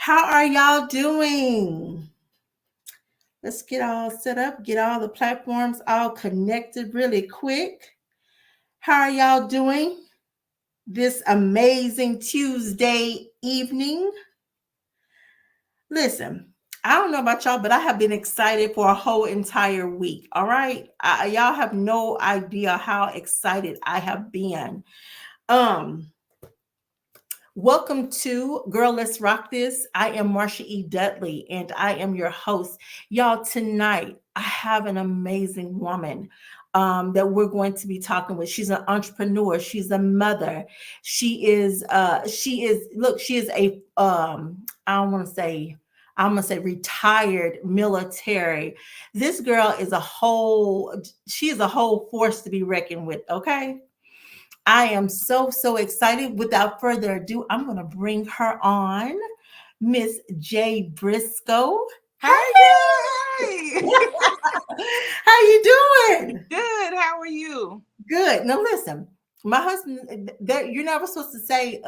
How are y'all doing? Let's get all set up, get all the platforms all connected really quick. How are y'all doing this amazing Tuesday evening? Listen, I don't know about y'all, but I have been excited for a whole entire week. All right. Y'all have no idea how excited I have been. Um, Welcome to Girl Let's Rock This. I am Marsha E. Dudley, and I am your host. Y'all, tonight I have an amazing woman that we're going to be talking with. She's an entrepreneur. She's a mother. She is a I'm gonna say retired military. This girl is she is a whole force to be reckoned with, okay? I am so excited. Without further ado, I'm going to bring her on, Miss Jay Brisco. Hi, How you doing? good. How are you? Good. Now listen, my husband, you're never supposed to say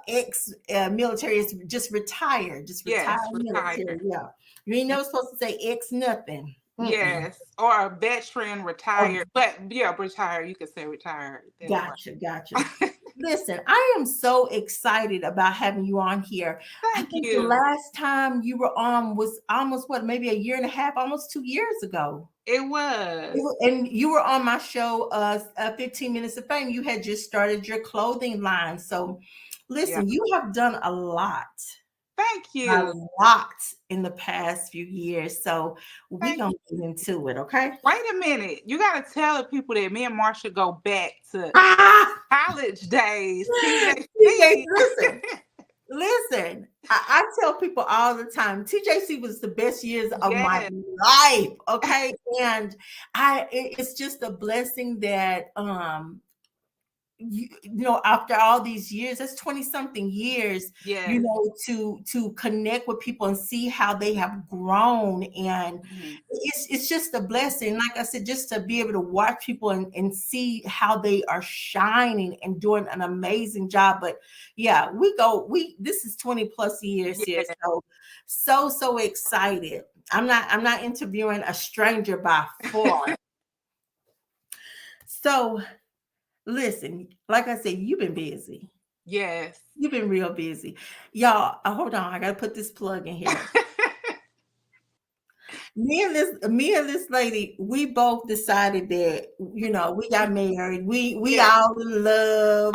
ex military is just retired, just retired Yes, military. retired. Yeah, you ain't never supposed to say ex nothing. Mm-mm. Yes, or a veteran Oh, retired. But yeah, retired. You could say retired. That's gotcha. right. Listen, I am so excited about having you on here. I Thank think the you. last time you were on was almost maybe a year and a half, almost 2 years ago. It was. And you were on my show, 15 Minutes of Fame. You had just started your clothing line. So Yeah. listen, you have done Thank a you. lot in the past few years. So we're Thank going you. to get into it, okay? Wait a minute. You got to tell the people that me and Marsha go back to Ah! college days. TJ, TJC. listen. I tell people all the time, TJC was the best years of my Yes. life. Okay. And it's just a blessing that after all these years, that's 20 something years, Yes. to connect with people and see how they have grown. And Mhm. it's just a blessing. Like I said, just to be able to watch people and see how they are shining and doing an amazing job. But yeah, this is 20 plus years here. Yeah. So excited. I'm not interviewing a stranger by far. So listen, like I said, you've been busy. Yes. You've been real busy. Y'all, hold on. I got to put this plug in here. Me and this lady, we both decided that, we got married. We Yes. all in love.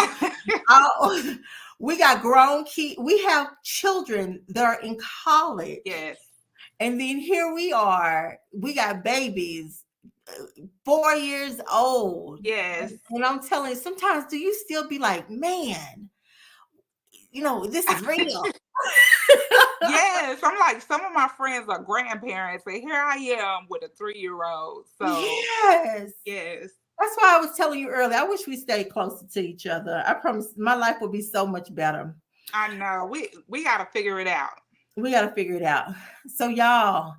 All, we got grown kids. We have children that are in college. Yes. And then here we are. We got babies, 4 years old. Yes. And I'm telling you, sometimes do you still be like, man, this is real. Yes, I'm like some of my friends are grandparents, and here I am with a 3-year-old. So Yes. yes, That's why I was telling you earlier. I wish we stayed closer to each other. I promise my life would be so much better. I know we got to figure it out. We got to figure it out. So y'all,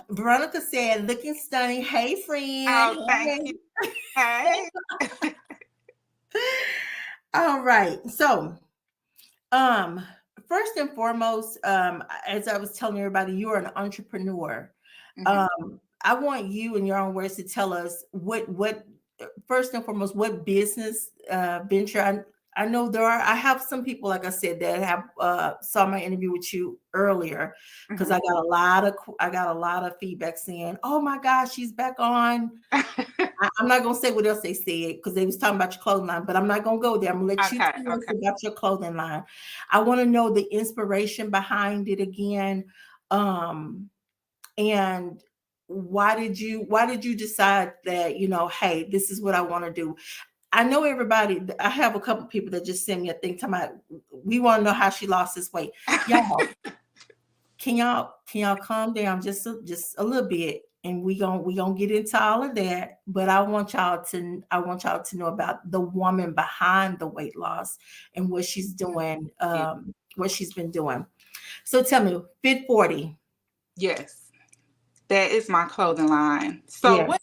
Veronica said, looking stunning. Hey, friend. Oh, thank you. Hey, All right. So, um, first and foremost, as I was telling everybody, you are an entrepreneur. Mhm. I want you, in your own words, to tell us what first and foremost, what business venture. I know I have some people, like I said, that have saw my interview with you earlier, because Mhm. I got a lot of feedback saying, "Oh my gosh, she's back on." I'm not gonna say what else they said because they was talking about your clothing line, but I'm not gonna go there. I'm gonna let you Okay, tell us okay. about your clothing line. I want to know the inspiration behind it again, um, and why did you decide that, hey, this is what I want to do? I know everybody. I have a couple people that just sent me a thing talking about, we want to know how she lost this weight. Y'all, can y'all calm down just a little bit, and we gonna get into all of that. But I want y'all to know about the woman behind the weight loss and what she's doing, Yeah. what she's been doing. So tell me, Fit 40. Yes, that is my clothing line. So Yes.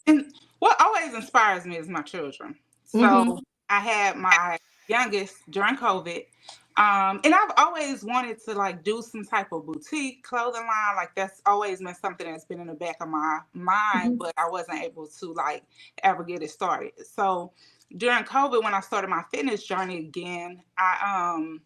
what always inspires me is my children. Mm-hmm. So I had my youngest during COVID. And I've always wanted to like do some type of boutique clothing line. Like that's always been something that's been in the back of my mind, Mhm. but I wasn't able to like ever get it started. So during COVID, when I started my fitness journey again, I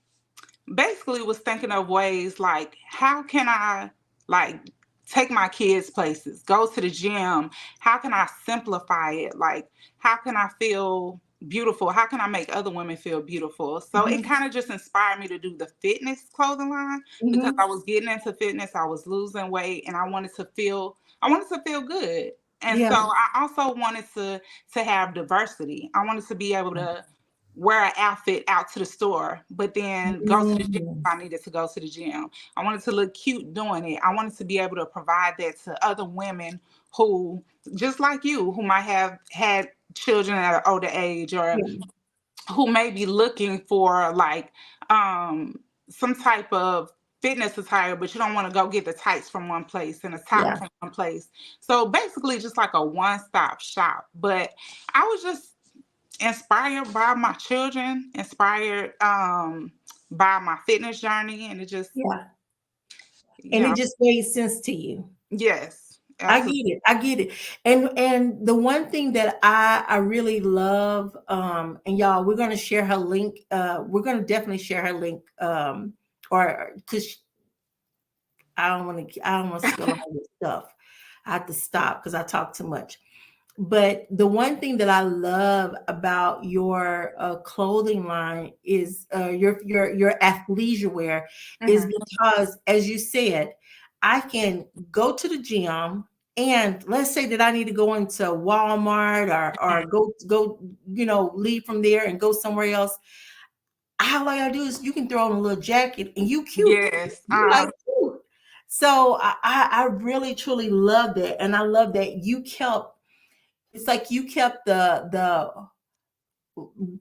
basically was thinking of ways like how can I like take my kids places, go to the gym, how can I simplify it, like how can I feel beautiful, how can I make other women feel beautiful. So it Mhm. kind of just inspired me to do the fitness clothing line because I Mhm. was getting into fitness, I was losing weight, and I wanted to feel good. And Yeah. so I also wanted to have diversity. I wanted to be able to wear an outfit out to the store, but then go to the gym Mhm. if I needed to go to the gym. I wanted to look cute doing it. I wanted to be able to provide that to other women who, just like you, who might have had children at an older age or Yeah. who may be looking for like some type of fitness attire, but you don't want to go get the tights from one place and a top Yeah. from one place. So basically just like a one-stop shop. But I was just inspired by my children, inspired by my fitness journey, and it just, Yeah. And yeah, it just made sense to you. yes, I absolutely. get it. I get it. And the one thing that I really love, and y'all, we're gonna share her link. We're gonna definitely share her link. Or because I don't want to spill all this stuff. I have to stop because I talk too much. But the one thing that I love about your clothing line is your athleisure wear is Hmm. because, as you said, I can go to the gym, and let's say that I need to go into Walmart or go leave from there and go somewhere else. All I gotta do is you can throw on a little jacket and you cute. Yes. You like cute. So I really truly love that, and I love that you kept it's like you kept the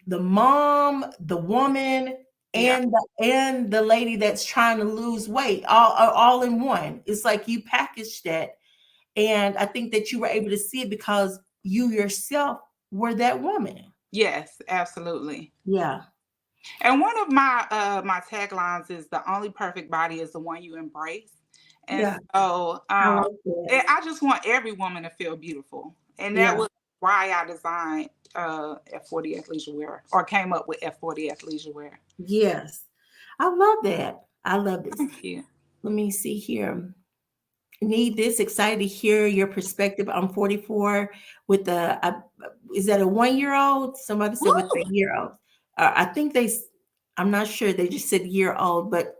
mom, the woman, Yeah. and the lady that's trying to lose weight all in one. It's like you packaged that, and I think that you were able to see it because you yourself were that woman. Yes, absolutely. Yeah, And one of my taglines is the only perfect body is the one you embrace. And yeah, so I like that. I just want every woman to feel beautiful. And that Yeah, was why I designed F40 athleisure wear or came up with F40 athleisure wear. yes, I love that. I love this. Thank you. Let me see here. Need this, excited to hear your perspective. I'm 44 with is that a 1 year old? Somebody said with a Woo! year old. I think I'm not sure. They just said year old, but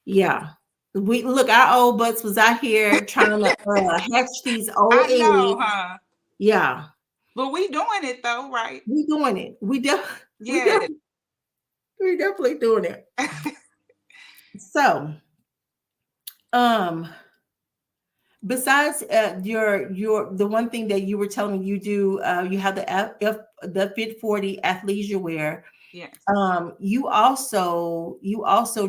yeah. We look, our old butts was out here trying to hatch these old I know, eggs. huh? Yeah, But we doing it though, right? we doing it. We Yeah. def- we definitely doing it. So, um, besides your the one thing that you were telling me you do, you have the Fit 40 athleisure wear. Yes. You also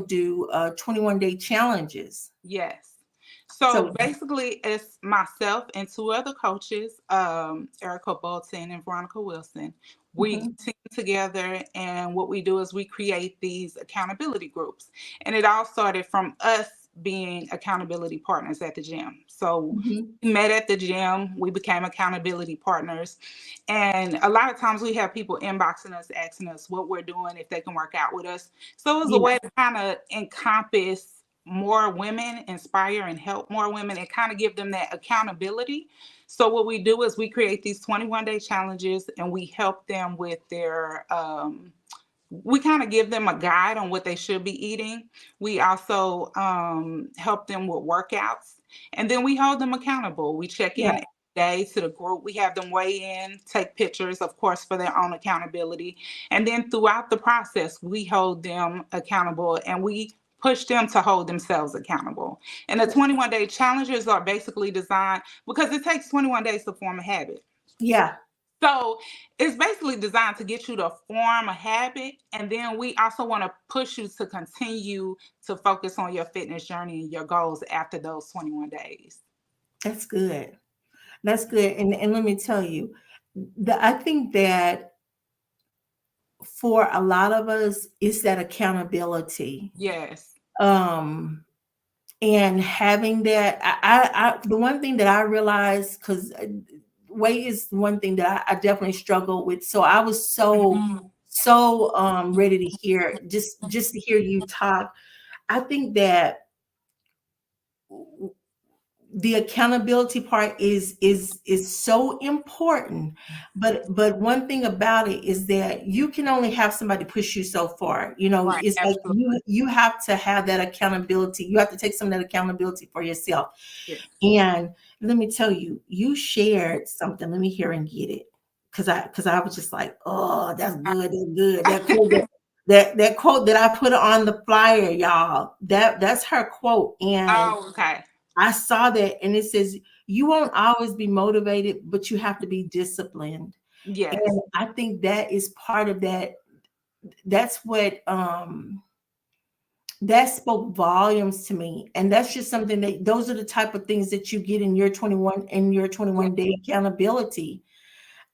do 21-day challenges. Yes. So So, basically, it's myself and two other coaches, Erica Bolton and Veronica Wilson. We mhm, team together, and what we do is we create these accountability groups. And it all started from us being accountability partners at the gym. So mhm, we met at the gym, we became accountability partners. And a lot of times we have people inboxing us, asking us what we're doing, if they can work out with us. So it was a yeah, way to kind of encompass more women, inspire and help more women, and kind of give them that accountability. So what we do is we create these 21-day challenges, and we help them with their we kind of give them a guide on what they should be eating. We also help them with workouts, and then we hold them accountable. We check yeah, in every day to the group. We have them weigh in, take pictures, of course, for their own accountability. And then throughout the process, we hold them accountable, and we push them to hold themselves accountable. And the 21-day challenges are basically designed because it takes 21 days to form a habit. yeah, So it's basically designed to get you to form a habit. And then we also want to push you to continue to focus on your fitness journey and your goals after those 21 days. that's good. That's good. And let me tell you, I think that for a lot of us, it's that accountability. Yes. Um, and having that, the one thing that I realized, because weight is one thing that I definitely struggle with. So I was Mhm. ready to hear, just to hear you talk. I think that the accountability part is so important, but one thing about it is that you can only have somebody push you so far. Right. It's like Absolutely. you have to have that accountability. You have to take some of that accountability for yourself. Yes. And let me tell you, you shared something. Let me hear and get it, because I was just like, oh, that's good, that's good. That quote that I put on the flyer, y'all, that's her quote. And Oh, okay. I saw that, and it says, "You won't always be motivated, but you have to be disciplined." Yes. And I think that is part of that. That's what that spoke volumes to me, and that's just something that those are the type of things that you get in your 21 day accountability.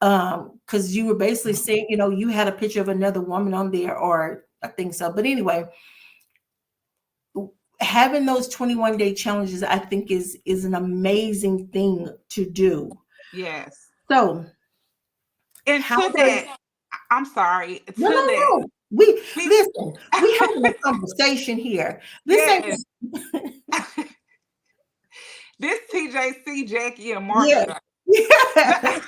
Because you were basically saying, you had a picture of another woman on there, or I think so. But anyway, having those 21-day challenges, I think is an amazing thing to do. Yes. So And how to does that, I'm sorry, no, to no, that, no. We we, listen, we having a conversation here. This ain't yes, this TJC, Jackie, and yeah. Marsha. Yeah.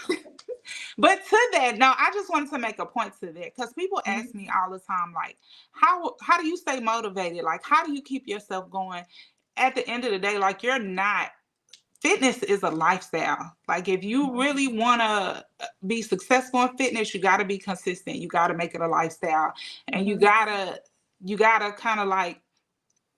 But to that, no, I just wanted to make a point to that because people ask Mhm. me all the time, like, how do you stay motivated? Like, how do you keep yourself going? At the end of the day, like, you're not. Fitness is a lifestyle. Like, if you really want to be successful in fitness, you got to be consistent. You got to make it a lifestyle, and Mhm. you gotta kind of like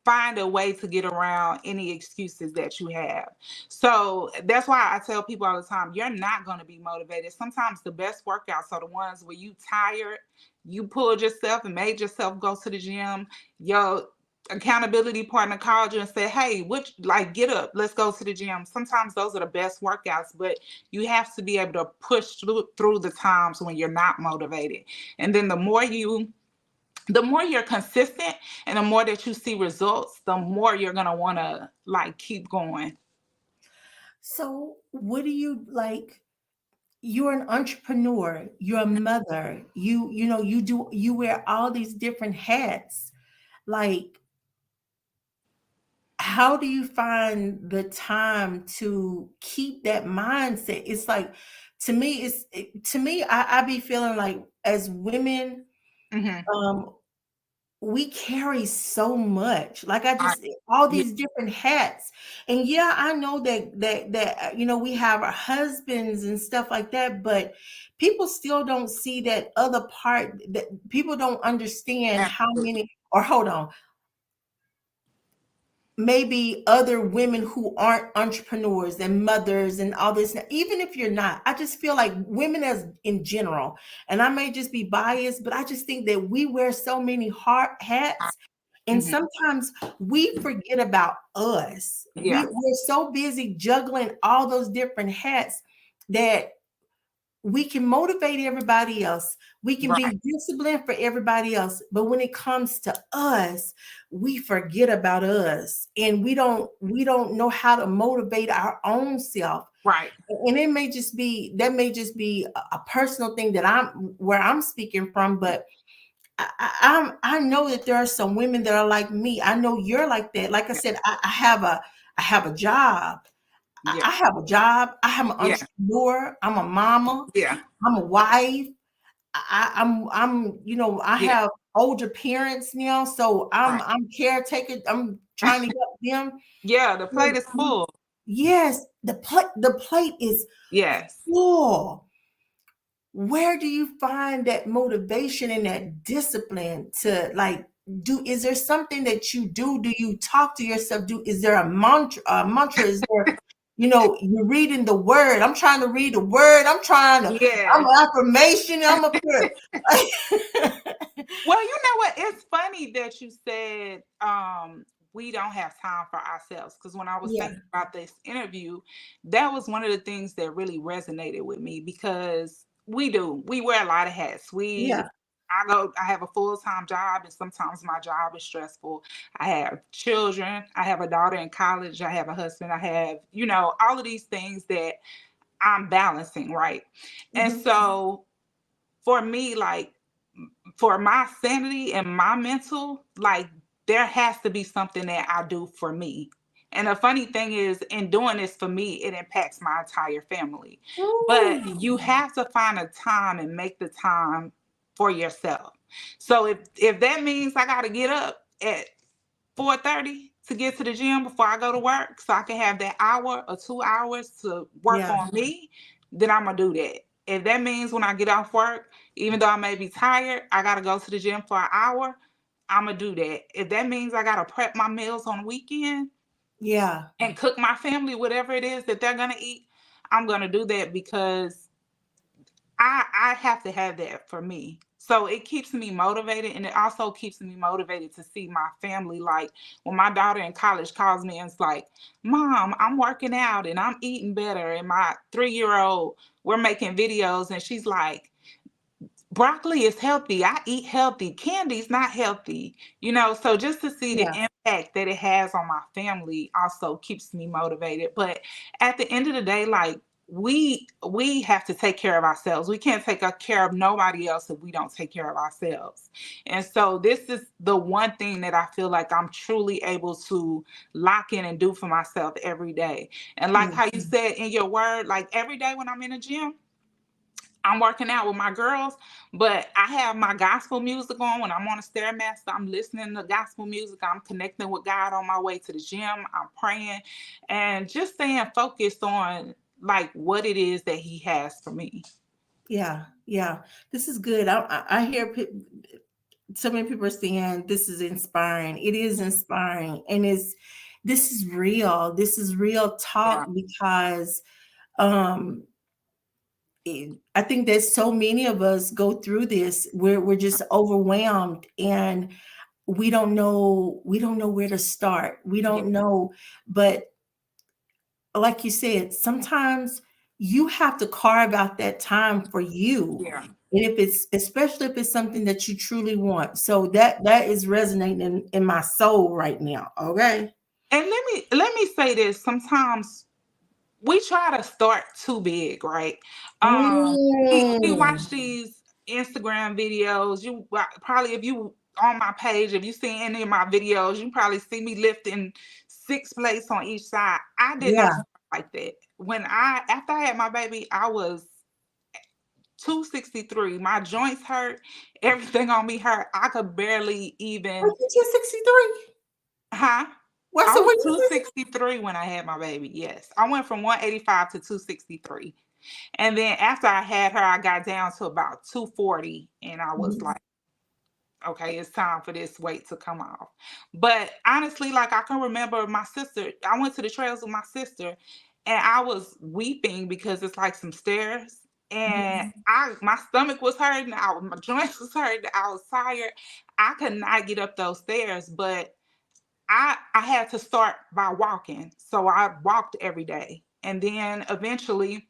find a way to get around any excuses that you have. So that's why I tell people all the time, you're not going to be motivated. Sometimes the best workouts are the ones where you tired, you pulled yourself and made yourself go to the gym. Your accountability partner called you and said, hey, what, like, get up, let's go to the gym. Sometimes those are the best workouts, but you have to be able to push through the times when you're not motivated. And then the more you're consistent and the more that you see results, the more you're going to want to like keep going. So what do you like? You're an entrepreneur, you're a mother, you wear all these different hats. Like, how do you find the time to keep that mindset? It's like, to me, I be feeling like, as women, Hmm. um, we carry so much. Like, I, all yeah, these different hats. And yeah, I know that we have our husbands and stuff like that, but people still don't see that other part, that people don't understand how absolutely. many, or hold on, maybe other women who aren't entrepreneurs and mothers and all this. Even if you're not, I just feel like women as in general, and I may just be biased, but I just think that we wear so many hard hats, and Hmm. sometimes we forget about us. Yeah, We're so busy juggling all those different hats that we can motivate everybody else. We can right, be disciplined for everybody else. But when it comes to us, we forget about us, and we don't know how to motivate our own self. right. And it may just be that may just be a personal thing that I'm speaking from, but I know that there are some women that are like me. I know you're like that. Like I Yeah, said, I have a job. yeah, I have a job. I am an yeah, entrepreneur. I'm a mama. yeah, I'm a wife. I yeah, have older parents now, so I'm right. I'm caretaker. I'm trying to help them. Yeah, the plate is full. Yes, the plate is Yes. full. Where do you find that motivation and that discipline to, like, do? Is there something that you do? Do you talk to yourself? Is there a mantra? Is there, you're reading the word? I'm trying to read the word. I'm Yes. an affirmation. I'm a prayer. Well, you know what? It's funny that you said we don't have time for ourselves. Because when I was Yeah, thinking about this interview, that was one of the things that really resonated with me because we do. We wear a lot of hats. yeah, I have a full-time job, and sometimes my job is stressful. I have children. I have a daughter in college. I have a husband. I have, all of these things that I'm balancing, right? And Mhm. so for me, like, for my sanity and my mental, like, there has to be something that I do for me. And the funny thing is, in doing this for me, it impacts my entire family. But Ooh. you have to find a time and make the time for yourself. So if that means I got to get up at 4:30 to get to the gym before I go to work so I can have that hour or 2 hours to work Yeah. on me, then I'm gonna do that. If that means when I get off work, even though I may be tired, I gotta go to the gym for an hour, I'm gonna do that. If that means I gotta prep my meals on the weekend Yeah. and cook my family whatever it is that they're gonna eat, I'm gonna do that because I have to have that for me. So it keeps me motivated, and it also keeps me motivated to see my family. Like when my daughter in college calls me and it's like, "Mom, I'm working out and I'm eating better." And my 3-year old, we're making videos, and she's like, broccoli is healthy. I eat healthy. Candy's not healthy. So just to see the Yeah. impact that it has on my family also keeps me motivated. But at the end of the day, like, we have to take care of ourselves. We can't take care of nobody else if we don't take care of ourselves. And so this is the one thing that I feel like I'm truly able to lock in and do for myself every day. And like Mm. how you said in your word, like every day when I'm in the gym, I'm working out with my girls, but I have my gospel music on. When I'm on a Stairmaster, I'm listening to gospel music. I'm connecting with God on my way to the gym. I'm praying and just staying focused on like what it is that He has for me. Yeah. Yeah. This is good. I hear so many people are saying this is inspiring. It is inspiring, and this is real. This is real talk Yeah, because um I think that so many of us go through this. We're just overwhelmed, and we don't know where to start. We yeah, don't know, but like you said, sometimes you have to carve out that time for you. yeah. And if it's especially if it's something that you truly want. So that is resonating in my soul right now. Okay. And let me say this. Sometimes we try to start too big, right? We Mm, watch these Instagram videos. You probably, if you on my page, if you see any of my videos, you probably see me lifting 6 plates on each side. I did not yeah. start like that. After I had my baby, I was 263. My joints hurt, everything on me hurt. I could barely What even, you just 63? huh? What I so was what you 263 when I had my baby. Yes. I went from 185 to 263. And then after I had her, I got down to about 240. And I was say? like, okay, it's time for this weight to come off. But honestly, like I can remember my sister, I went to the trails with my sister and I was weeping because it's like some stairs. And Mhm. my stomach was hurting, my joints was hurting, I was tired. I could not get up those stairs, but I had to start by walking. So I walked every day. And then eventually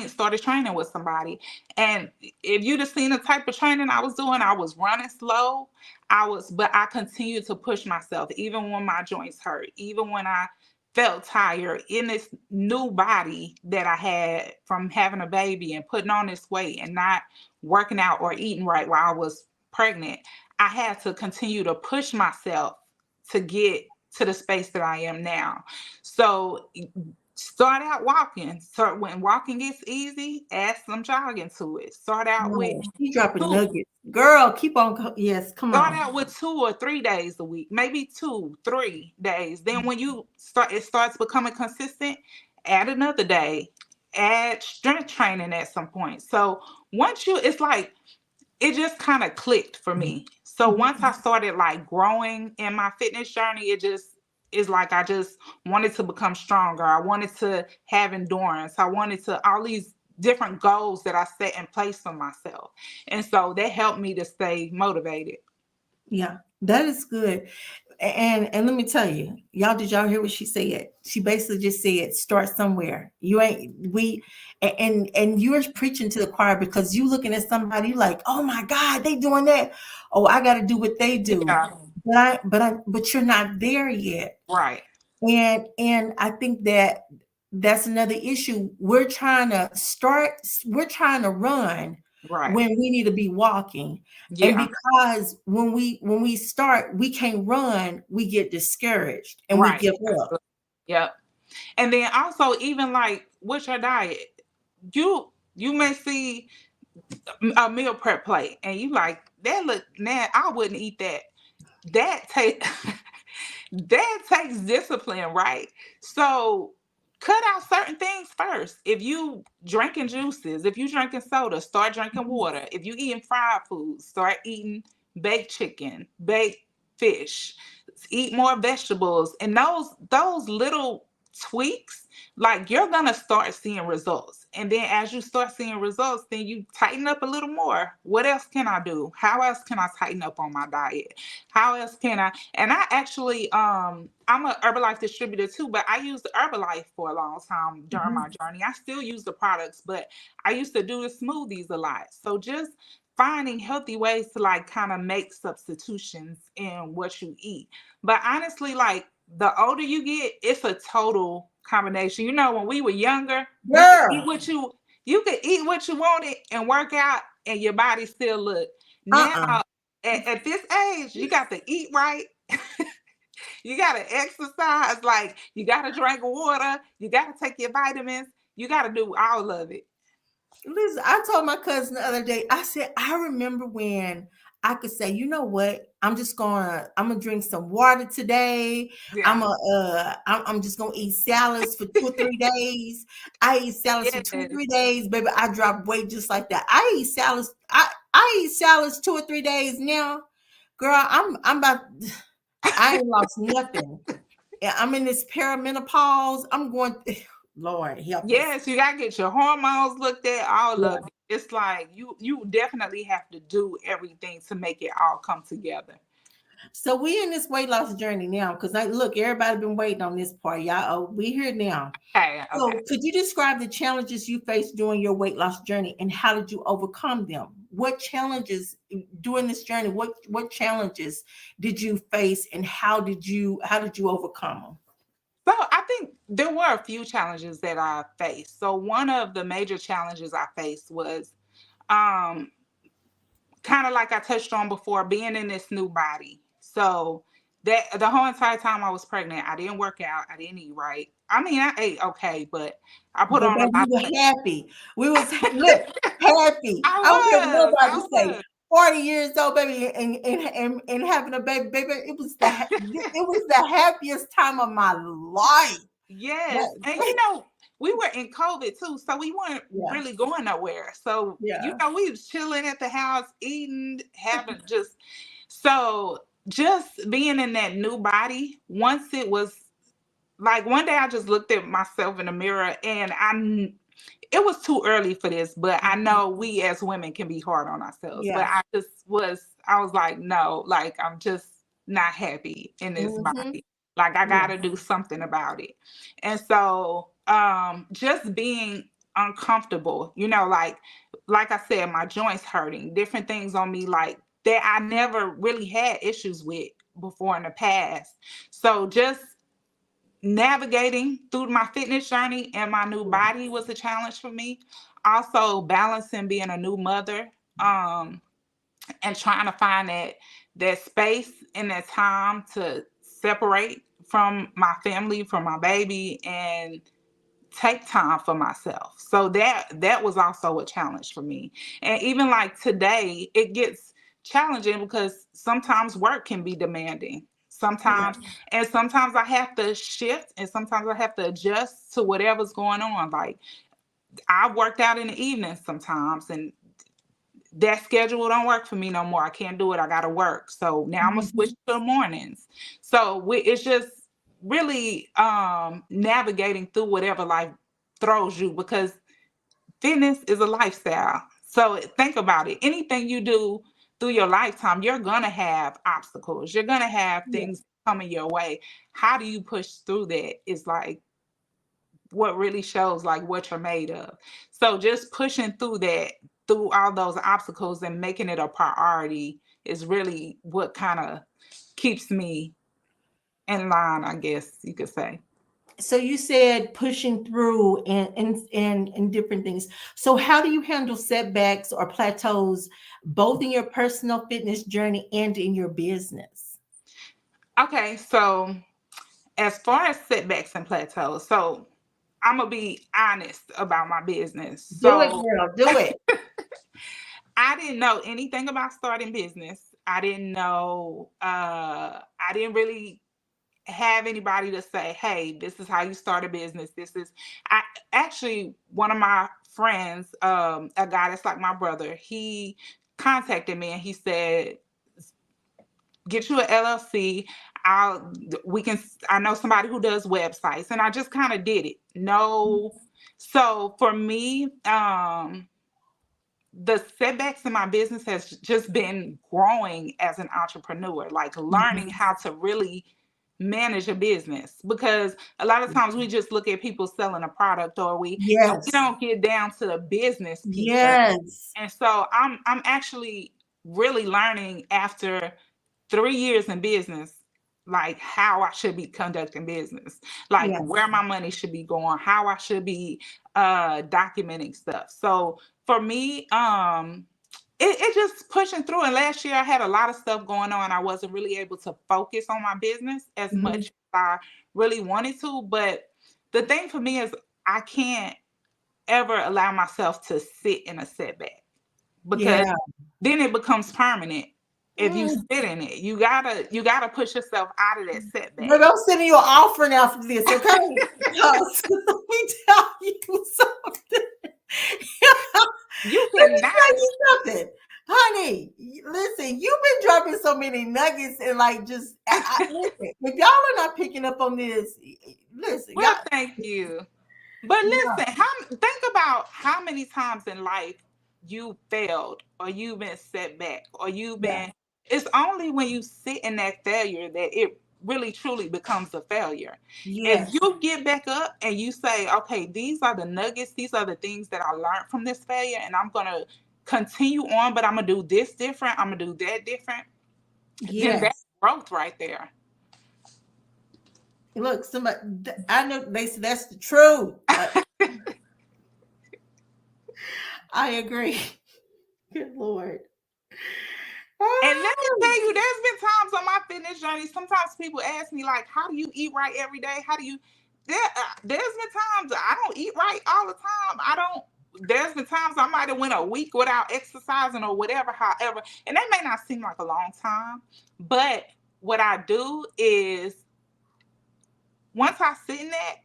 started training with somebody. And if you'd have seen the type of training I was doing, I was running slow. But I continued to push myself, even when my joints hurt, even when I felt tired in this new body that I had from having a baby and putting on this weight and not working out or eating right while I was pregnant. I had to continue to push myself to get to the space that I am now. So start out walking. Start when walking gets easy, add some jogging to it. Oh, she dropping Two. nuggets. Girl, keep on. Yes, come Start on. out with 2 or 3 days a week, maybe 2, 3 days. Then when it starts becoming consistent, add another day. Add strength training at some point. So it's like it just kind of clicked for me. So Mhm. once I started like growing in my fitness journey, it just is like I just wanted to become stronger. I wanted to have endurance. I wanted to all these different goals that I set in place for myself. And so that helped me to stay motivated. Yeah, that is good. And let me tell you, y'all, did y'all hear what she said? She basically just said, start somewhere. You ain't we and you're preaching to the choir because you looking at somebody you like, oh my God, they doing that. Oh, I gotta do what they do. Yeah, But you're not there yet. right, And I think that that's another issue. We're trying to run right. when we need to be walking. And Yeah, because when we start, we can't run, we get discouraged and we right. give up. Absolutely. Yep. And then also, even like with your diet, you may see a meal prep plate and you like that look, man, I wouldn't eat that. That take that takes discipline, right? So cut out certain things first. If you drinking juices, if you drinking soda, start drinking water. If you eating fried foods, start eating baked chicken, baked fish, eat more vegetables. And those little tweaks, like you're gonna start seeing results. And then as you start seeing results, then you tighten up a little more. What else can I do? How else can I tighten up on my diet? How else can I? And I actually, I'm a Herbalife distributor too, but I used Herbalife for a long time during Mhm. my journey. I still use the products, but I used to do the smoothies a lot. So just finding healthy ways to like kind of make substitutions in what you eat. But honestly, like the older you get, it's a total combination. You know, when we were younger, Girl, you could eat what you wanted and work out, and your body still look. Now, uh-uh. at this age, you got to eat right. You got to exercise. Like you got to drink water. You got to take your vitamins. You got to do all of it. Listen, I told my cousin the other day, I said, I remember when I could say, you know what? I'm gonna drink some water today. Yeah. I'm just gonna eat salads for 2 or 3 days. I eat salads for two or Yes. three days, baby. I drop weight just like that. I eat salads 2 or 3 days now. Girl, I'm about I ain't lost nothing. Yeah, I'm in this perimenopause. I'm going Lord help us. Yes, you gotta get your hormones looked at, all Yeah. of it. It's like you definitely have to do everything to make it all come together. So we in this weight loss journey now because I look, everybody been waiting on this part. Y'all, oh, we here now. Okay, okay. So could you describe the challenges you faced during your weight loss journey and how did you overcome them? What challenges during this journey, what challenges did you face and how did you overcome them? So I think there were a few challenges that I faced. So one of the major challenges I faced was um kind of like I touched on before, being in this new body. So that the whole entire time I was pregnant, I didn't work out, I didn't eat right. I mean, I ate okay, but I put But on a baby, we lot were of weight. happy. We was look happy. I don't care what I nobody say. was. 40 years old, baby, and having a baby, baby. It was the happiest time of my life. Yes. That, And we were in COVID too, so we weren't yeah, really going nowhere. So, yeah, we was chilling at the house, eating, having just being in that new body. Once it was like one day I just looked at myself in the mirror and it was too early for this, but I know we as women can be hard on ourselves. But yes. I was like, no, like I'm just not happy in this Mm-hmm. body. Like I gotta Yes. do something about it. And so just being uncomfortable, like I said, my joints hurting, different things on me like that I never really had issues with before in the past. So just navigating through my fitness journey and my new Yeah. body was a challenge for me. Also balancing being a new mother, um, and trying to find that space and that time to separate from my family, from my baby, and take time for myself. So that was also a challenge for me. And even like today, it gets challenging because sometimes work can be demanding. Yeah. Sometimes I have to shift and sometimes I have to adjust to whatever's going on. Like I worked out in the evenings sometimes and that schedule don't work for me no more. I can't do it. I got to work. So now I'm gonna switch Mhm. to the mornings. So it's just really navigating through whatever life throws you because fitness is a lifestyle. So think about it. Anything you do through your lifetime, you're going to have obstacles. You're going to have Yeah. things coming your way. How do you push through that is like what really shows like what you're made of. So just pushing through that, through all those obstacles and making it a priority is really what kind of keeps me in line, I guess you could say. So you said pushing through and different things. So how do you handle setbacks or plateaus, both in your personal fitness journey and in your business? Okay, so as far as setbacks and plateaus, so I'm gonna be honest about my business. Do it, So girl. Do it. I didn't know anything about starting business. I didn't know, I didn't really have anybody to say, hey, this is how you start a business. This is, I actually, one of my friends, a guy that's like my brother, he contacted me and he said, get you an LLC. I'll, we can, I know somebody who does websites, and I just kind of did it. No. So for me, the setbacks in my business has just been growing as an entrepreneur, like learning Mhm. how to really manage a business, because a lot of times we just look at people selling a product, or we Yes. don't get down to the business piece of it. Yes. And so I'm actually really learning after 3 years in business, like how I should be conducting business, like Yes. where my money should be going, how I should be documenting stuff. So for me, it just pushing through. And last year I had a lot of stuff going on. I wasn't really able to focus on my business as Mhm. much as I really wanted to. But the thing for me is I can't ever allow myself to sit in a setback, because Yeah. then it becomes permanent. If you Mm. sit in it, you gotta push yourself out of that But setback. I'm sending you an offering after this, okay? Because let me tell you something. You Let me cannot. tell you something, honey. Listen, you've been dropping so many nuggets and like just listen. If y'all are not picking up on this, listen, y'all. Well, thank you. But Yeah, listen, think about how many times in life you failed, or you've been set back, or you've yeah, been. It's only when you sit in that failure that it really truly becomes a failure. If yes, you get back up and you say, okay, these are the nuggets, these are the things that I learned from this failure, and I'm gonna continue on, but I'm gonna do this different, I'm gonna do that different, then that's yes. growth right there. Look, somebody, I know they said that's the truth. I agree. Good Lord. And let me Oh, tell you, there's been times on my fitness journey. Sometimes people ask me, like, how do you eat right every day? How do you? There's been times I don't eat right all the time. I don't. There's been times I might have went a week without exercising or whatever. However, and that may not seem like a long time, but what I do is once I sit in that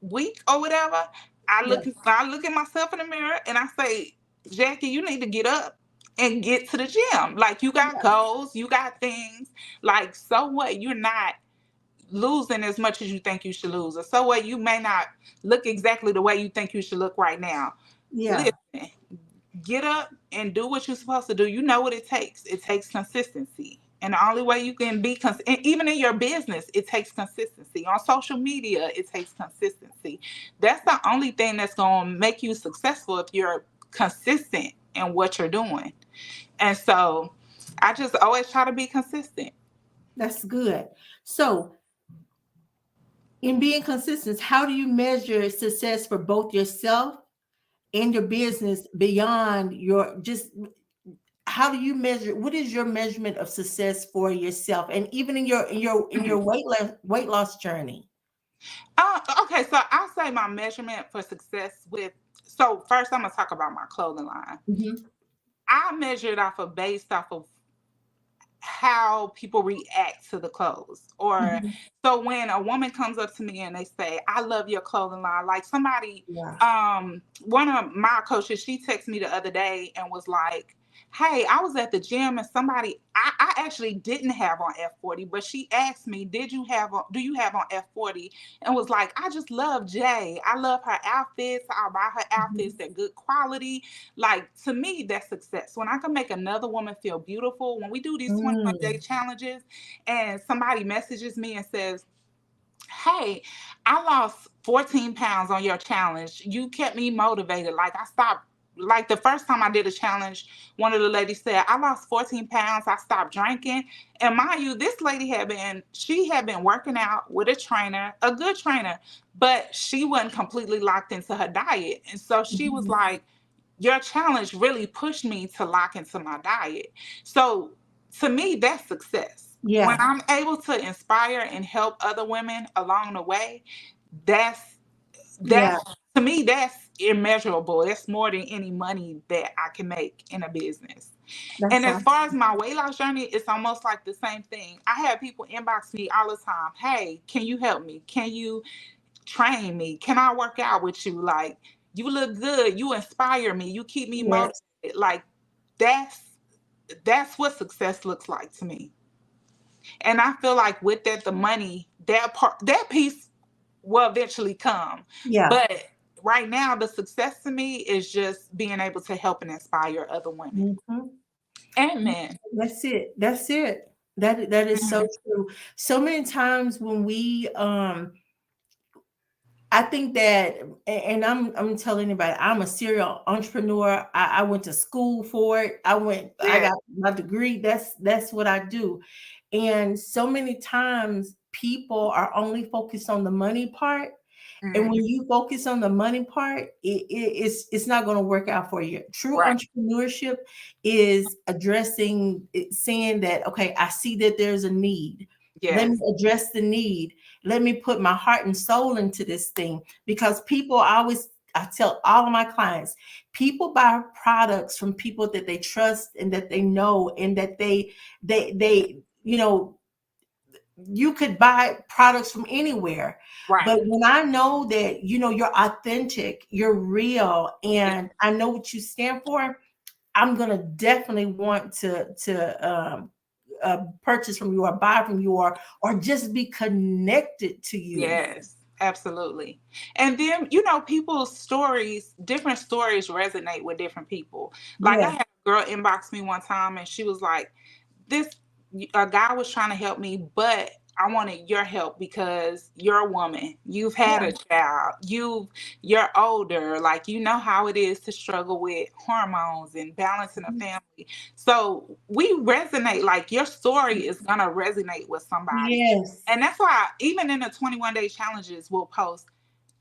week or whatever, yeah, I look at myself in the mirror and I say, Jackie, you need to get up and get to the gym. Like, you got yeah, goals, you got things. Like, so what? You're not losing as much as you think you should lose. Or so what? You may not look exactly the way you think you should look right now. yeah. Listen, get up and do what you're supposed to do. You know what it takes. It takes consistency. And the only way you can be even in your business, it takes consistency. On social media, it takes consistency. That's the only thing that's going to make you successful, if you're consistent in what you're doing. And so I just always try to be consistent. That's good. So, in being consistent, how do you measure success for both yourself and your business beyond your just how do you measure what is your measurement of success for yourself and even in your weight loss journey? Okay, so I'll say my measurement for success with. So first, I'm gonna talk about my clothing line. Mhm. I measure it based off of how people react to the clothes. Or Mhm. so when a woman comes up to me and they say, I love your clothing line, like somebody, Yeah. one of my coaches, she texted me the other day and was like, hey, I was at the gym and somebody I actually didn't have on F40, but she asked me, do you have on F40? And was like, I just love Jay. I love her outfits. I'll buy her outfits. Mhm. They're good quality. Like, to me, that's success. When I can make another woman feel beautiful, when we do these 21-day Mm. challenges and somebody messages me and says, hey, I lost 14 pounds on your challenge. You kept me motivated. Like, I stopped, like, the first time I did a challenge, one of the ladies said, I lost 14 pounds. I stopped drinking. And mind you, this lady she had been working out with a trainer, a good trainer, but she wasn't completely locked into her diet. And so she was Mhm. like, your challenge really pushed me to lock into my diet. So to me, that's success. When Yeah, I'm able to inspire and help other women along the way, that's yeah, that's to me, that's immeasurable. That's more than any money that I can make in a business. that's And as awesome. far as my weight loss journey, it's almost like the same thing. I have people inbox me all the time. Hey, can you help me? Can you train me? Can I work out with you? Like, you look good. You inspire me. You keep me motivated. Yes, Like, that's that's what success looks like to me. And I feel like with that, the money, that piece will eventually come. yeah. But right now, the success to me is just being able to help and inspire other women Mhm. and men. That's it. That's it. That is so Mhm. true. So many times when we I think that, and I'm telling anybody, I'm a serial entrepreneur. I went to school for it. I Yeah. got my degree. That's what I do. And so many times people are only focused on the money part. And Mhm. when you focus on the money part, it's not going to work out for you. True Right. entrepreneurship is addressing, saying that, okay, I see that there's a need. Let me Yes. address the need. Let me put my heart and soul into this thing, because people always, I tell all of my clients, people buy products from people that they trust and that they know and that they you could buy products from anywhere. Right. But when I know that, you're authentic, you're real, Yeah. and I know what you stand for, I'm gonna definitely want to purchase from you or buy from you, or just be connected to you. Yes, absolutely. And then, people's stories, different stories resonate with different people. Like, I Yeah, had a girl inbox me one time and she was like, this a guy was trying to help me, but I wanted your help because you're a woman. You've had yeah, a child. You're older. Like, you know how it is to struggle with hormones and balancing a family. So we resonate. Like, your story is gonna resonate with somebody. yes, And that's why even in the 21-day challenges we'll post,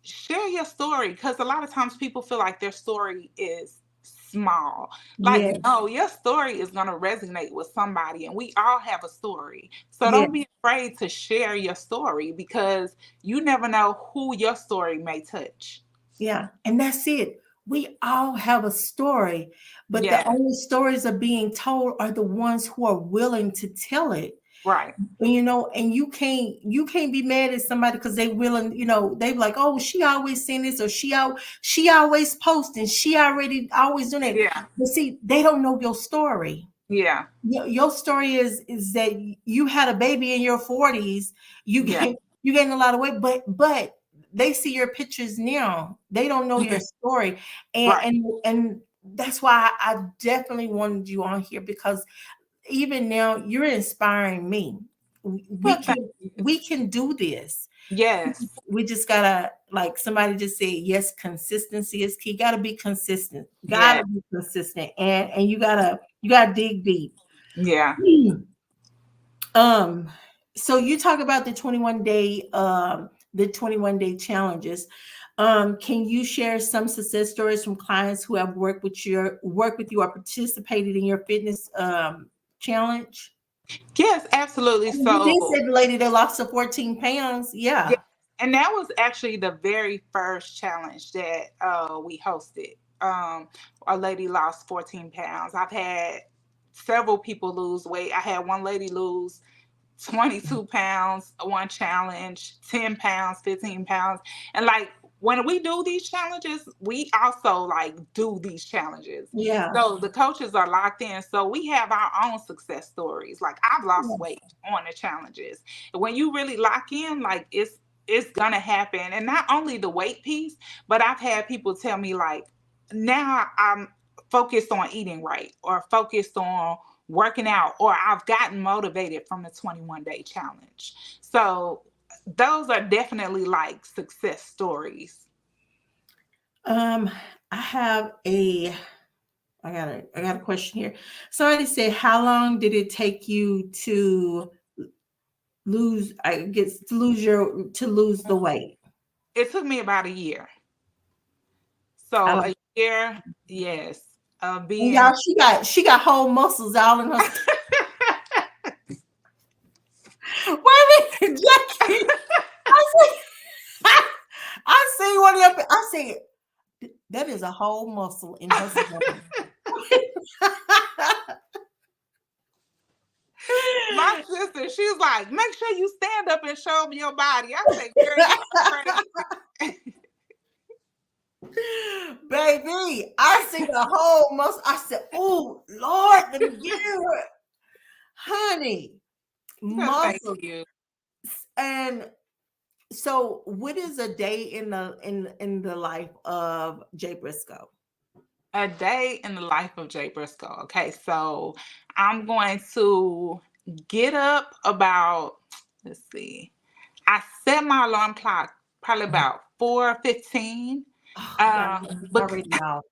share your story, because a lot of times people feel like their story is small. Like, yes, no, your story is going to resonate with somebody, and we all have a story. So yes, don't be afraid to share your story, because you never know who your story may touch. yeah. And that's it. We all have a story, but the Yes. only stories are being told are the ones who are willing to tell it. Right. And you can't be mad at somebody because they willing, they be like, oh, she always saying this, or she always posting, she already always doing it. Yeah. But see, they don't know your story. Yeah. Your story is that you had a baby in your 40s, you Yeah. gain you gained a lot of weight, but they see your pictures now. They don't know your Mhm. story. And Right. and that's why I definitely wanted you on here, because even now you're inspiring me. We Well, thank can you. we can do this. Yes. We just gotta, like somebody just said, yes, consistency is key. Gotta be consistent. Yeah. Gotta be consistent. And you gotta dig deep. Yeah. Um, so you talk about the 21-day challenges. Can you share some success stories from clients who have worked with you or participated in your fitness challenge? Yes, absolutely. You did So, say the lady that lost the 14 pounds. yeah, Yeah. and that was actually the very first challenge that we hosted. A lady lost 14 pounds. I've had several people lose weight. I had one lady lose 22 pounds, one challenge, 10 pounds, 15 pounds. And like, when we do these challenges, we also like do these challenges. Yeah. So the coaches are locked in. So we have our own success stories. Like I've lost Yeah. weight on the challenges. When you really lock in, like it's gonna happen. And not only the weight piece, but I've had people tell me like, now I'm focused on eating right or focused on working out, or I've gotten motivated from the 21-day challenge. So those are definitely like success stories. Um, I have a I got a question here. Somebody said, how long did it take you to lose, I guess, to lose the weight? It took me about a year. I So like, a year, yes, of and being. y'all, she got whole muscles all in her Wait a minute, Jackie. I see, I see one of your, I see that is a whole muscle in her stomach. My sister, she's like, make sure you stand up and show me your body. I said, girl, you crazy. Baby, I see the whole muscle. I said, oh Lord, let me get it. Honey, Thank muscles. you. And so what is a day in the life of Jay Brisco? A day in the life of Jay Brisco. Okay, so I'm going to get up about, let's see, I set my alarm clock probably about 4:15. Oh God, I'm But already out.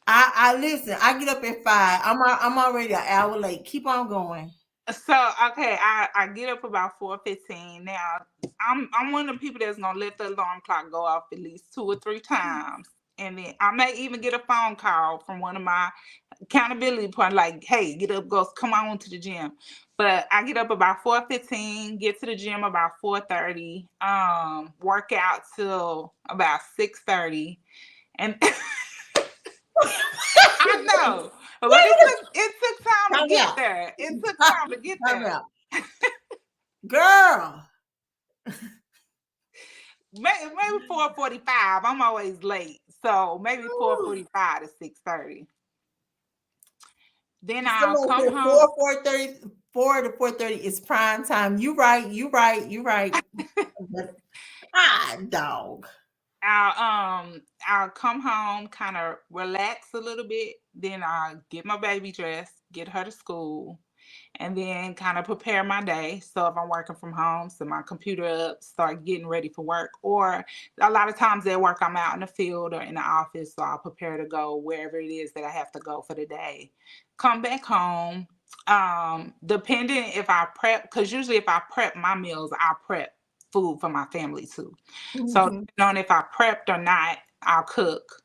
I listen, I get up at 5. I'm already an hour late. Keep on going. so okay, I get up about 4:15. Now I'm one of the people that's gonna let the alarm clock go off at least 2 or 3 times. And then I may even get a phone call from one of my accountability partners, like, hey, get up, go, come on to the gym. But I get up about 4:15, get to the gym about 4:30, work out till about 6:30. And I know, but it took time to Time get out. there. It took time to get Time there. out. Girl. Maybe 4:45. I'm always late, so maybe 4:45 to 6:30. Then I'll Somebody come said home. 4:30, 4 to 4:30 is prime time. You right, you right, you right. Ah, dog. I'll come home, kind of relax a little bit. Then I'll get my baby dressed, get her to school, and then kind of prepare my day. So if I'm working from home, set my computer up, start getting ready for work. Or a lot of times at work, I'm out in the field or in the office, so I'll prepare to go wherever it is that I have to go for the day. Come back home. Depending if I prep, because usually if I prep my meals, I prep food for my family too. So Mhm. depending on if I prepped or not, I'll cook.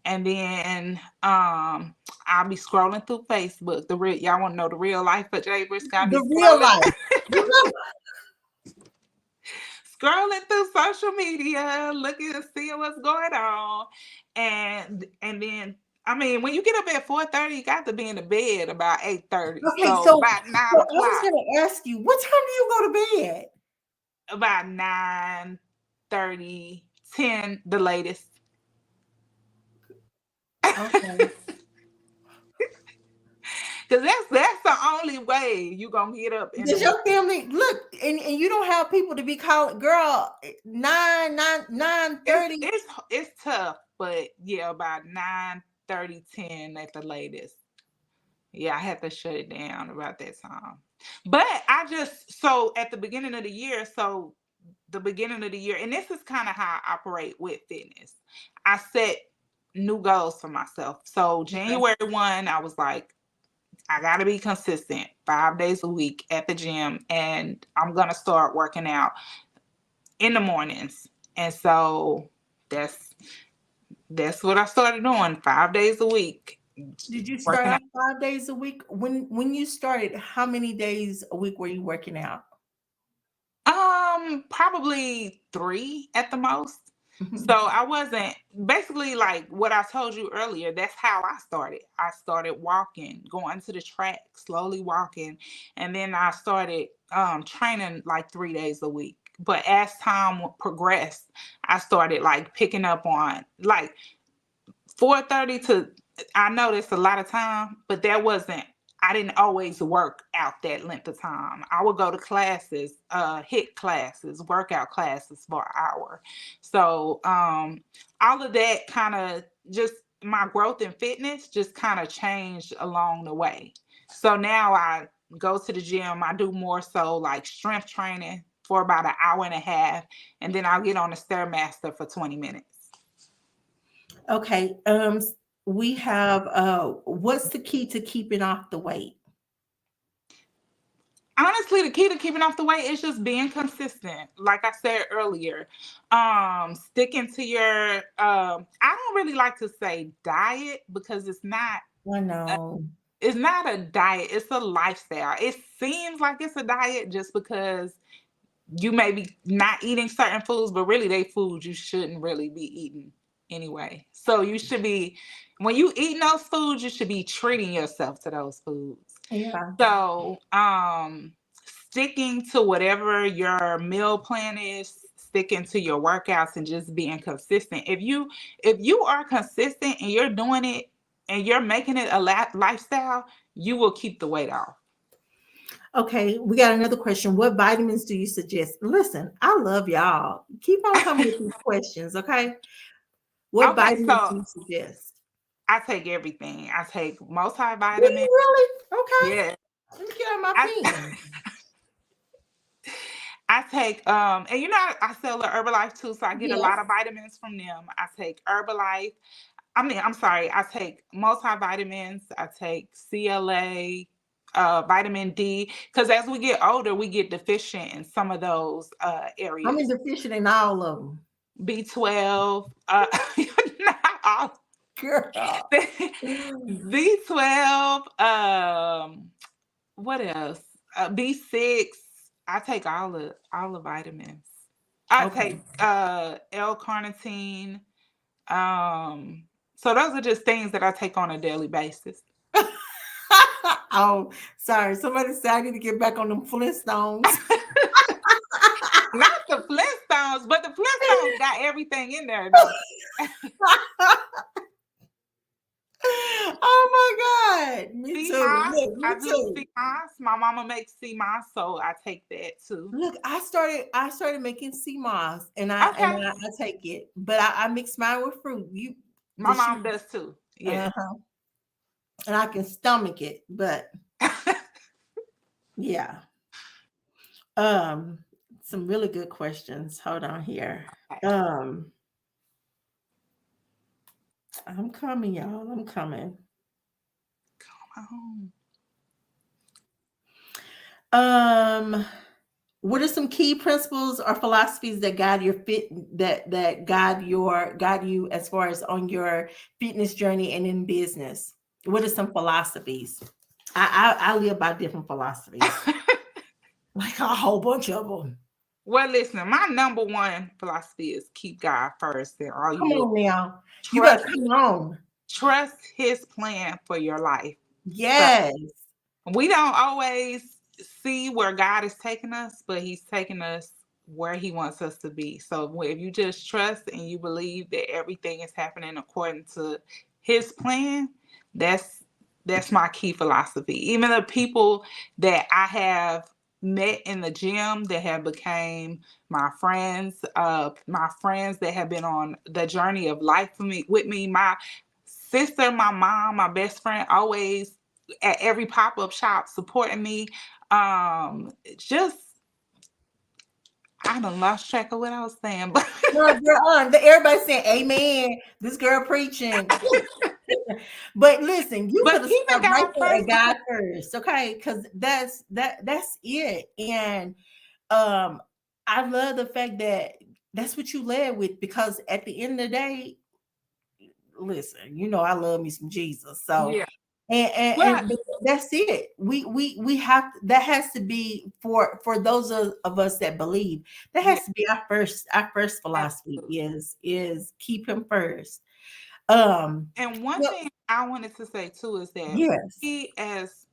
And then I'll be scrolling through Facebook. The real y'all want to know the real life of Jay Briscoe. I'll be The real scrolling, life. You know, scrolling through social media, looking to see what's going on. And then I mean, when you get up at 4:30, you got to be in the bed about 8:30. okay, So so about nine I was o'clock, gonna ask you, what time do you go to bed? about 9:30, 10, the latest. Okay. Cause that's the only way you gonna get up in the Does morning. your family look, and you don't have people to be calling, girl, 9, 9, It's 9:30? it's it's tough, but yeah, about 9:30, 10 at the latest. Yeah, I had to shut it down about that time. But I just so at the beginning of the year, so the beginning of the year, and this is kind of how I operate with fitness. I set new goals for myself. So Okay. January 1, I was like, I gotta be consistent 5 days a week at the gym, and I'm gonna start working out in the mornings. And so that's that's what I started doing 5 days a week, Did you start working out out. 5 days a week? When you started, how many days a week were you working out? Probably 3 at the most. So Mhm. I wasn't basically like what I told you earlier. That's how I started. I started walking, going to the track, slowly walking, and then I started training like 3 days a week. But as time progressed, I started like picking up on like 4:30 to, I know that's a lot of time, but I didn't always work out that length of time. I would go to classes, hit classes, workout classes for an hour. So all of that kind of just, my growth in fitness just kind of changed along the way. So now I go to the gym. I do more so like strength training for about an hour and a half, and then I'll get on the Stairmaster for 20 minutes. Okay. We have what's the key to keeping off the weight? Honestly, the key to keeping off the weight is just being consistent. Like I said earlier, sticking to your I don't really like to say diet because I know. it's not a diet, it's a lifestyle. It seems like it's a diet just because you may be not eating certain foods, but really they foods you shouldn't really be eating anyway. So you should be, when you eat those foods, you should be treating yourself to those foods. Yeah. So sticking to whatever your meal plan is, sticking to your workouts and just being consistent. If you are consistent and you're doing it and you're making it a lifestyle, you will keep the weight off. Okay, we got another question. What vitamins do you suggest? Listen, I love y'all. Keep on coming with these questions, okay? What Okay, vitamins so do you suggest? I take everything. I take Do you multivitamin. really? Okay. Yeah. Let me get out my I pen. I take and I sell the Herbalife too, so I get a Yes. lot of vitamins from them. I take Herbalife. I mean, I'm sorry, I take multivitamins, I take CLA, vitamin D, because as we get older, we get deficient in some of those I'm areas. deficient in all of them. B12, not all. Girl. B12, what else? B6. I take all the vitamins. I Okay. take L-carnitine. So those are just things that I take on a daily basis. Oh, sorry. Somebody said I need to get back on them Flintstones. Not the Flintstones, but the Flintstones got everything in there though. Oh my God. Me Sea too. moss, Look, me I do too. sea moss. My mama makes sea moss, so I take that too. Look, I started making sea moss and I and Okay, I, I take it, but I mix mine with fruit. You my the mom she does too. Yeah. uh-huh. And I can stomach it, but yeah. Um some really good questions. Hold on here. Um I'm coming, y'all. I'm coming. Oh. Um what are some key principles or philosophies that guide your that guide you as far as on your fitness journey and in business? What are some philosophies? I live by different philosophies, like a whole bunch of them. Well, listen, my number one philosophy is keep God first in all you Come do. on now, you better Trust come on. trust his plan for your life. So Yes. we don't always see where God is taking us, but he's taking us where he wants us to be. So if you just trust and you believe that everything is happening according to his plan, that's that's my key philosophy. Even the people that I have met in the gym that have became my friends that have been on the journey of life with me, my sister, my mom, my best friend, always at every pop-up shop supporting me. Just I done lost track of what I was saying, but Everybody saying amen. This girl preaching. But listen, you but could have keeping stopped right God there at first God because first, okay? Because that's it. And um, I love the fact that that's what you led with because at the end of the day, listen, I love me some Jesus. So yeah. Well, but that's it. We have that has to be for those of us that believe. That yeah, has to be our first philosophy absolutely. is keep him first. Um And one well, thing I wanted to say too is that yes. we as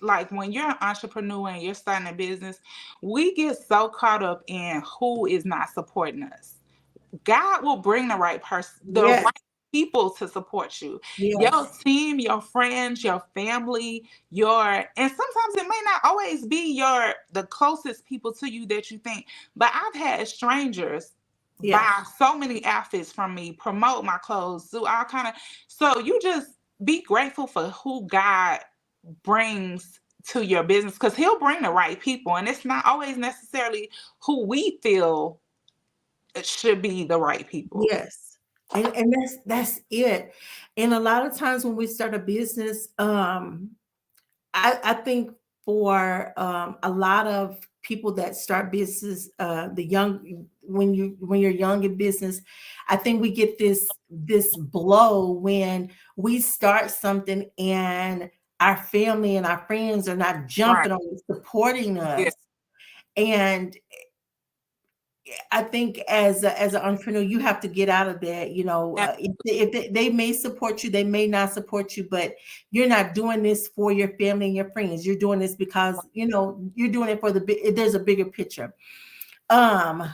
like when you're an entrepreneur and you're starting a business, we get so caught up in who is not supporting us. God will bring the right person, the Yes, right people to support you. Your yes, team, your friends, your family, and sometimes it may not always be the closest people to you that you think. But I've had strangers yeah, buy so many outfits from me, promote my clothes, do all kind of. So you just be grateful for who God brings to your business, because He'll bring the right people, and it's not always necessarily who we feel it should be the right people. yes. And that's it. And a lot of times when we start a business, I think for a lot of people that start business, the young when you're young in business, I think we get this blow when we start something and our family and our friends are not Right. jumping on it, supporting Yeah. us. And I think as an entrepreneur, you have to get out of that. You know, And if they may support you, they may not support you, but you're not doing this for your family and your friends. You're doing this because you're doing it for the big. There's a bigger picture. Um,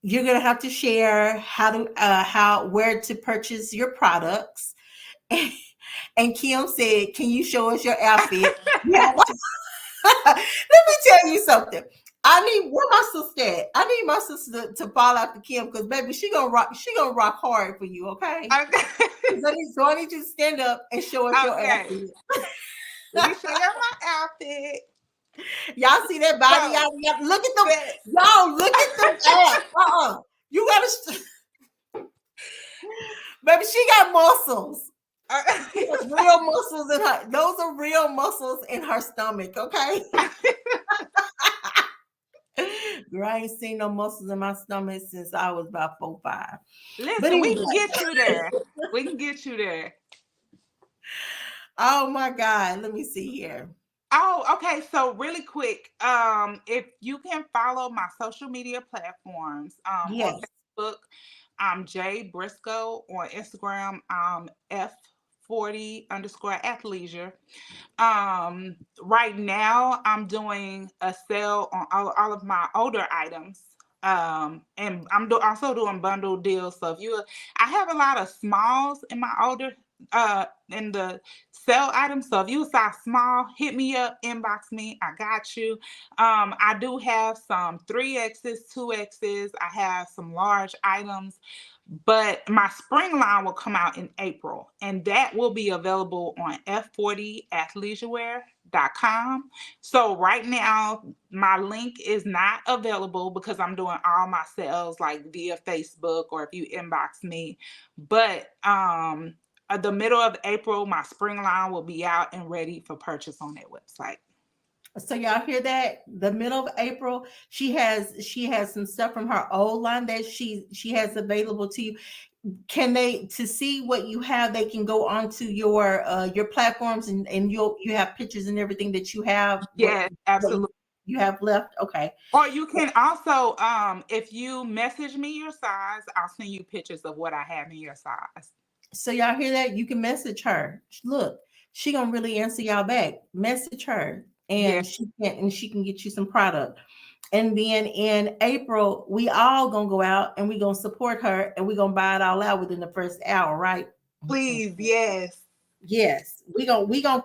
you're gonna have to share how where to purchase your products. And Kim said, "Can you show us your outfit?" Yeah. Let me tell you something. I need where my sister at? I need my sister to follow after Kim because baby, she gonna rock. She gonna rock hard for you, okay? okay. So I need you to stand up and show us your Okay. outfit. Let me show you my outfit. Y'all see that body? So Y'all look at them. this. Y'all look at them abs. You gotta, baby. She got muscles. She got real muscles in her. Those are real muscles in her stomach. Okay. Girl, I ain't seen no muscles in my stomach since I was about 4, 5. But Listen, we anyway, can get you there. We can get you there. oh my God, let me see here. Oh, okay. So really quick, if you can follow my social media platforms, on Yes. Facebook, I'm Jay Brisco. On Instagram, F40 underscore athleisure. Right now I'm doing a sale on all of my older items. And I'm also doing bundle deals. So if I have a lot of smalls in my older, in the sell items. So if you size small, hit me up, inbox me. I got you. I do have some 3X's, 2X's. I have some large items, but my spring line will come out in April, and that will be available on f40athleisurewear.com. So right now, my link is not available because I'm doing all my sales like via Facebook or if you inbox me. But the middle of April, my spring line will be out and ready for purchase on that website. So y'all hear that? The middle of April, she has some stuff from her old line that she has available to you. Can they to see what you have? They can go onto your platforms and you have pictures and everything that you have. Yes, What absolutely. you have left? Okay. Or you can also, if you message me your size, I'll send you pictures of what I have in your size. So y'all hear that? You can message her. Look, she gonna really answer y'all back. Message her, Yeah, and she can get you some product. And then in April, we all gonna go out and we gonna support her and we gonna buy it all out within the first hour, right? please, yes. Yes, we gonna kill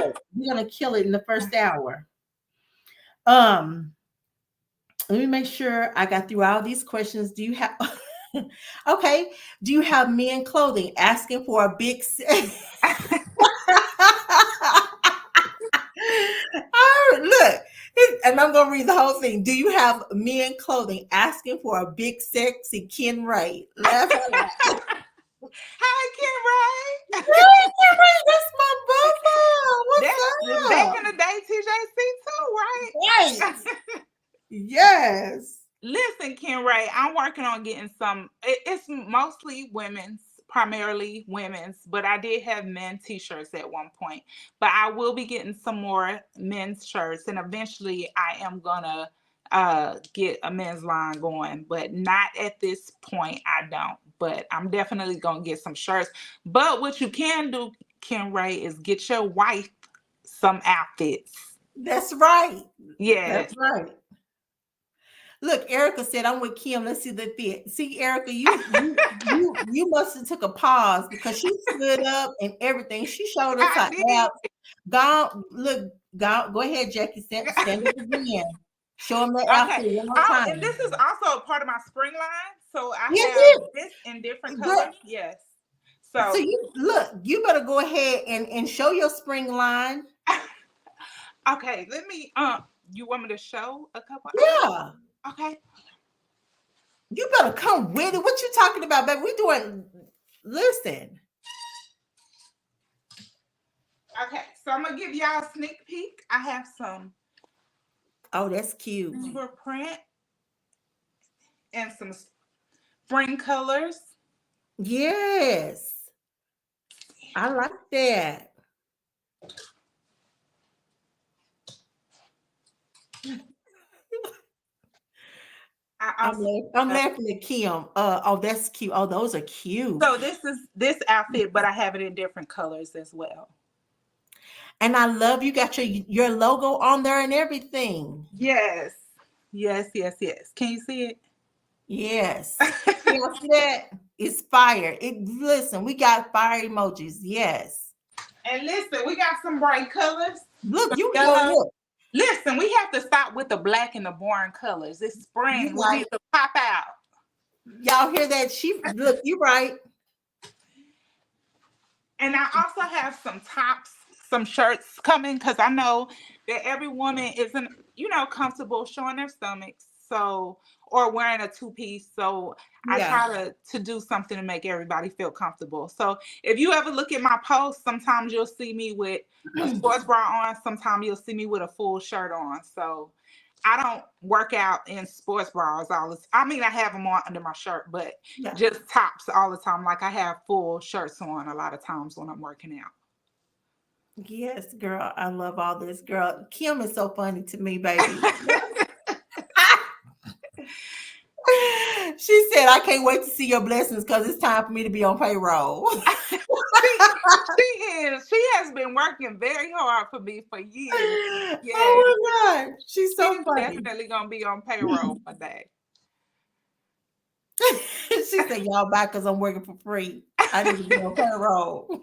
it. We're gonna kill it in the first hour. Um, let me make sure I got through all these questions. Do you have okay? Do you have men clothing asking for a big Oh, look, and I'm gonna read the whole thing. Do you have men clothing asking for a big, sexy Ken Ray? Laugh out loud. Hi, Kim Ray. Hey, Ken Ray, that's my bubba. That's What's back up? in the day, TJC too, Right. right? Yes. Listen, Ken Ray, I'm working on getting some. It's mostly women's, primarily women's, but I did have men t-shirts at one point. But I will be getting some more men's shirts, and eventually I am gonna get a men's line going, but not at this point. I don't. But I'm definitely gonna get some shirts. But what you can do, Ken Ray, is get your wife some outfits. That's right. That's Yes. right. Look, Erica said, "I'm with Kim. Let's see the fit." See, Erica, you must have took a pause because she stood up and everything. She showed us I her did. abs. Go look, go ahead, Jackie. Stand up again. Show them that outfit Okay. one more Oh, and time. this is also a part of my spring line. So I Yes, have it this in different is. Girl, colors. Yes. so So, you look, you better go ahead and show your spring line. okay, let me, you want me to show a couple outfits? Yeah. Okay. You better come with it. What you talking about, baby? We doing listen. Okay. So I'm going to give y'all a sneak peek. I have some Oh, that's cute. silver print and some spring colors. Yes. I like that. I also I'm have, laughing at Kim. Oh, that's cute. Oh, those are cute. so this is this outfit, but I have it in different colors as well. And I love you got your logo on there and everything. Yes. Yes, yes, yes. Can you see it? Yes. You see that? It's fire. It listen, we got fire emojis. Yes. And listen, we got some bright colors. Look, you go Yellow. look. Listen, we have to stop with the black and the boring colors. It's You spring. We right. need to pop out. Y'all hear that? She look, you right. And I also have some tops, some shirts coming because I know that every woman isn't, comfortable showing their stomachs. So, or wearing a two-piece. So I Yeah. try to do something to make everybody feel comfortable. So if you ever look at my posts, sometimes you'll see me with a sports bra on. Sometimes you'll see me with a full shirt on. So I don't work out in sports bras all this. I mean, I have them on under my shirt, but Yeah. just tops all the time. Like I have full shirts on a lot of times when I'm working out. Yes, girl. I love all this. Girl, Kim is so funny to me, baby. She said, I can't wait to see your blessings because it's time for me to be on payroll. she is. She has been working very hard for me for years. Yes, Oh my God. She's she's so funny. definitely gonna be on payroll one day. She said, y'all back because I'm working for free. I need to be on payroll.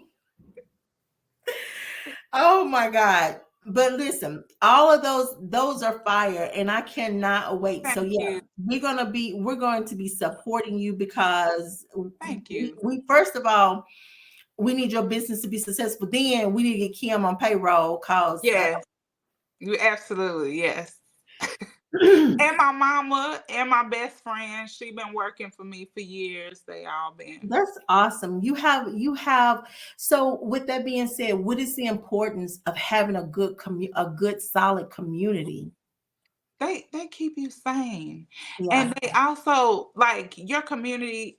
Oh my God. But listen, all of those are fire, and I cannot wait. So Thank yeah, you. we're going to be supporting you because Thank you. we first of all, we need your business to be successful. Then we need to get Kim on payroll because Yes, you absolutely yes. And my mama and my best friend, she been working for me for years. They all been. that's awesome. You have so with that being said, what is the importance of having a good solid community? They keep you sane. And Yeah, they also like your community.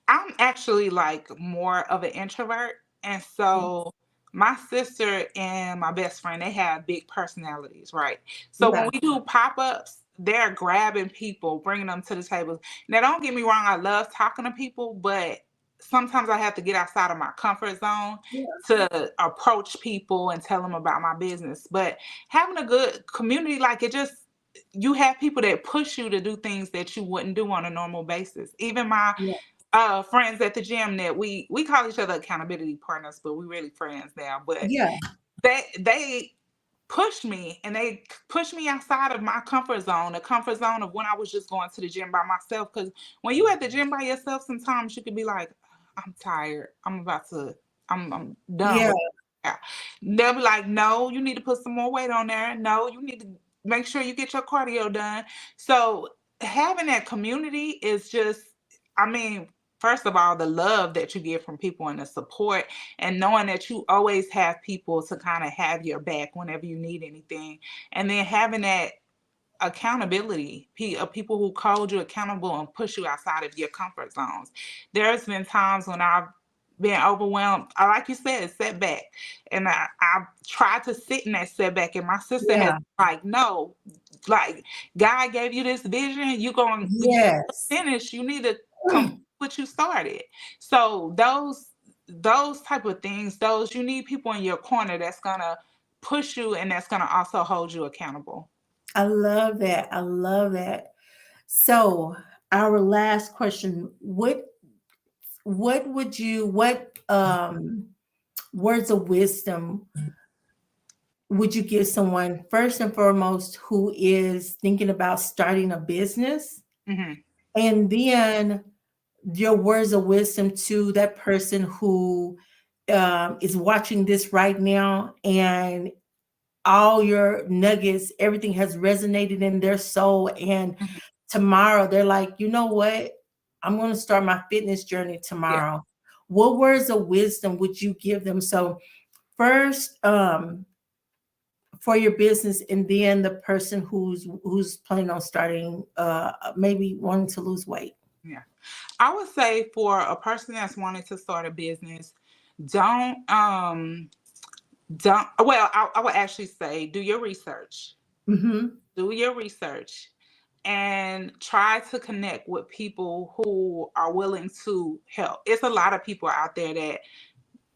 I'm actually like more of an introvert. And yeah, so my sister and my best friend, they have big personalities, right? So when yeah, we do pop-ups, they're grabbing people, bringing them to the table. Now, don't get me wrong, I love talking to people, but sometimes I have to get outside of my comfort zone yeah, to approach people and tell them about my business. But having a good community, like it just, you have people that push you to do things that you wouldn't do on a normal basis. Even my yeah, friends at the gym that we call each other accountability partners, but we really friends now. But yeah, they push me and they push me outside of my comfort zone, the comfort zone of when I was just going to the gym by myself. Because when you at the gym by yourself, sometimes you can be like, I'm tired. I'm done yeah, with it. They'll be like, no, you need to put some more weight on there. No, you need to make sure you get your cardio done. So having that community is just, I mean, first of all, the love that you get from people and the support and knowing that you always have people to kind of have your back whenever you need anything. And then having that accountability, of people who hold you accountable and push you outside of your comfort zones. There's been times when I've been overwhelmed, like you said, setback. And I tried to sit in that setback, and my sister has yeah. like, no, like God gave you this vision, you Yes. finish, you need to complete what you started. So those type of things, those you need people in your corner that's gonna push you and that's going to also hold you accountable. I love that. I love that. So, our last question, what words of wisdom would you give someone first and foremost who is thinking about starting a business? Hmm. And then your words of wisdom to that person who is watching this right now, and all your nuggets, everything has resonated in their soul. And Hmm. tomorrow they're like, you know what? I'm going to start my fitness journey Yeah. tomorrow. What words of wisdom would you give them? So, first, for your business, and then the person who's planning on starting, maybe wanting to lose weight. Yeah. I would say for a person that's wanting to start a business, don't well, I would actually say do your research. Hmm. Do your research and try to connect with people who are willing to help. It's a lot of people out there that